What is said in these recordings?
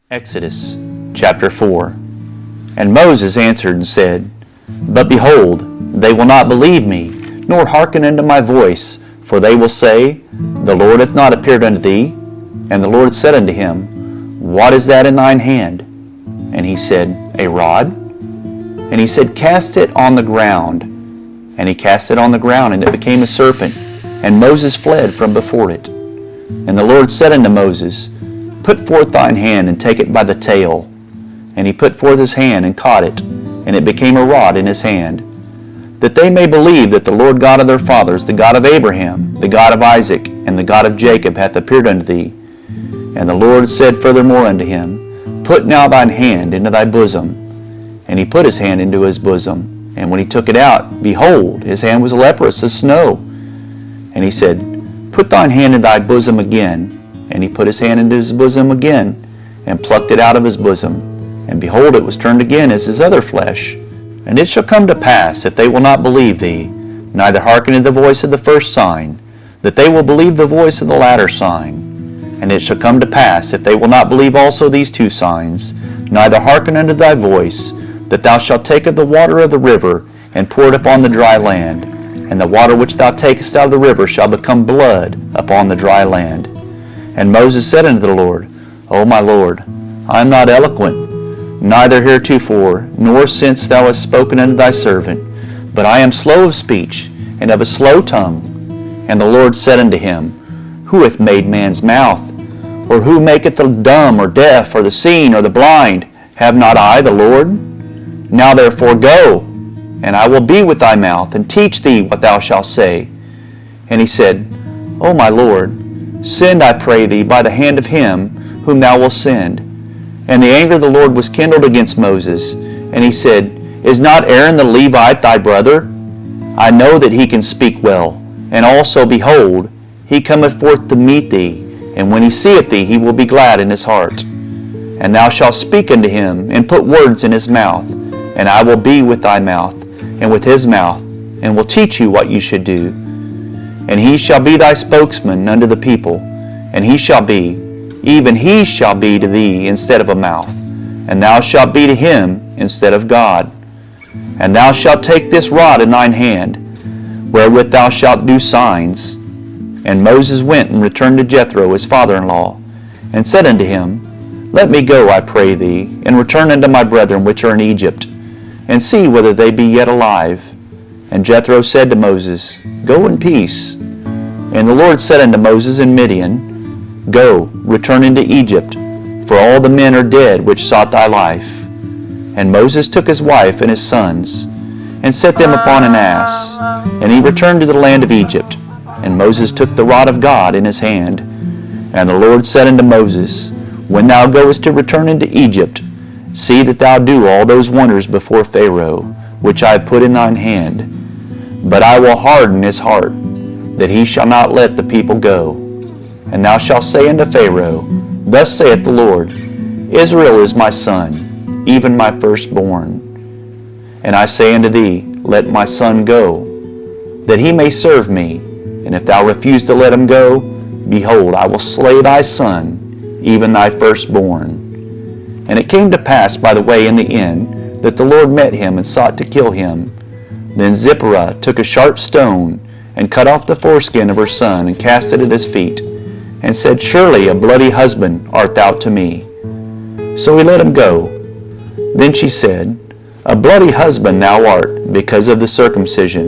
Exodus chapter 4. And Moses answered and said, But behold, they will not believe me, nor hearken unto my voice, for they will say, The Lord hath not appeared unto thee. And the Lord said unto him, What is that in thine hand? And he said, A rod. And he said, Cast it on the ground. And he cast it on the ground, and it became a serpent. And Moses fled from before it. And the Lord said unto Moses, Put forth thine hand, and take it by the tail. And he put forth his hand, and caught it, and it became a rod in his hand, that they may believe that the Lord God of their fathers, the God of Abraham, the God of Isaac, and the God of Jacob, hath appeared unto thee. And the Lord said furthermore unto him, Put now thine hand into thy bosom. And he put his hand into his bosom, and when he took it out, behold, his hand was leprous as snow. And he said, Put thine hand in thy bosom again. And he put his hand into his bosom again, and plucked it out of his bosom. And behold, it was turned again as his other flesh. And it shall come to pass, if they will not believe thee, neither hearken to the voice of the first sign, that they will believe the voice of the latter sign. And it shall come to pass, if they will not believe also these two signs, neither hearken unto thy voice, that thou shalt take of the water of the river, and pour it upon the dry land. And the water which thou takest out of the river shall become blood upon the dry land. And Moses said unto the Lord, O my Lord, I am not eloquent, neither heretofore, nor since thou hast spoken unto thy servant, but I am slow of speech, and of a slow tongue. And the Lord said unto him, Who hath made man's mouth? Or who maketh the dumb, or deaf, or the seeing, or the blind? Have not I the Lord? Now therefore go, and I will be with thy mouth, and teach thee what thou shalt say. And he said, O my Lord, send, I pray thee, by the hand of him whom thou wilt send. And the anger of the Lord was kindled against Moses. And he said, Is not Aaron the Levite thy brother? I know that he can speak well. And also, behold, he cometh forth to meet thee. And when he seeth thee, he will be glad in his heart. And thou shalt speak unto him, and put words in his mouth. And I will be with thy mouth, and with his mouth, and will teach you what you should do. And he shall be thy spokesman unto the people, and he shall be, even he shall be to thee instead of a mouth, and thou shalt be to him instead of God. And thou shalt take this rod in thine hand, wherewith thou shalt do signs. And Moses went and returned to Jethro his father-in-law, and said unto him, Let me go, I pray thee, and return unto my brethren which are in Egypt, and see whether they be yet alive. And Jethro said to Moses, Go in peace. And the Lord said unto Moses in Midian, Go, return into Egypt, for all the men are dead which sought thy life. And Moses took his wife and his sons, and set them upon an ass, and he returned to the land of Egypt. And Moses took the rod of God in his hand. And the Lord said unto Moses, When thou goest to return into Egypt, see that thou do all those wonders before Pharaoh, which I have put in thine hand. But I will harden his heart, that he shall not let the people go. And thou shalt say unto Pharaoh, Thus saith the Lord, Israel is my son, even my firstborn. And I say unto thee, Let my son go, that he may serve me. And if thou refuse to let him go, behold, I will slay thy son, even thy firstborn. And it came to pass by the way in the inn, that the Lord met him and sought to kill him. Then Zipporah took a sharp stone, and cut off the foreskin of her son, and cast it at his feet, and said, Surely a bloody husband art thou to me. So he let him go. Then she said, A bloody husband thou art, because of the circumcision.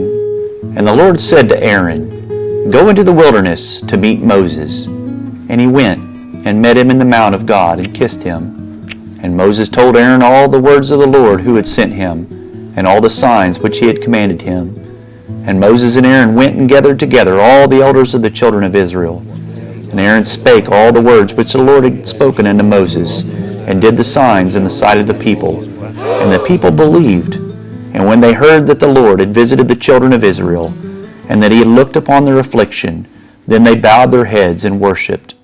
And the Lord said to Aaron, Go into the wilderness to meet Moses. And he went, and met him in the mount of God, and kissed him. And Moses told Aaron all the words of the Lord who had sent him, and all the signs which he had commanded him. And Moses and Aaron went and gathered together all the elders of the children of Israel. And Aaron spake all the words which the Lord had spoken unto Moses, and did the signs in the sight of the people. And the people believed. And when they heard that the Lord had visited the children of Israel, and that he had looked upon their affliction, then they bowed their heads and worshipped.